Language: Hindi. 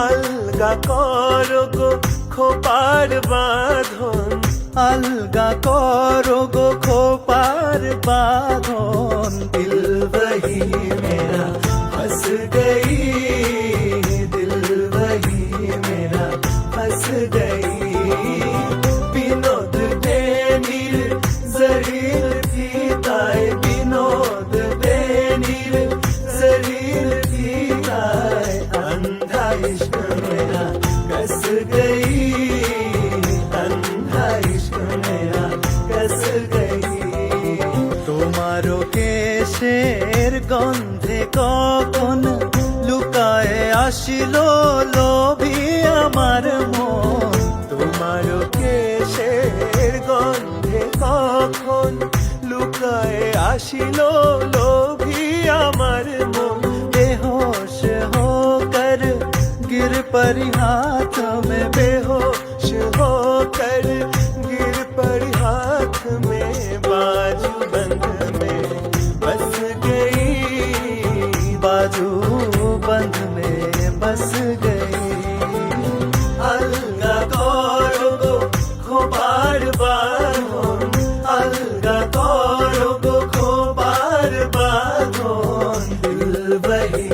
আলগা করো গো খোপার বাঁধন, अलगा करो गो खोपार बाँधन। दिल वही मेरा फंस गई, दिल वही मेरा फंस गई। Vinod बेनीर Jarir फीताए, Vinod बेनीर Jarir फीताए। अंधा इश्क मेरा कस गई, अंधा इश्क मेरा कस गई। তোমারও কেশের গন্ধে কখন লুকায় আসিল লোভী আমার মন। তোমারও কেশের গন্ধে কখন লুকায় আসিল লোভী আমার মন। बेहोश होकर गिर पड़ी हाथ में, बेहोश होकर गिर पड़ी हाथ में, बाजू बंद में बस गई, बाजू बंद में बस गई। अलगा करो गो खोपार बाँधन, अलगा करो गो खोपार बाँधन। दिल वही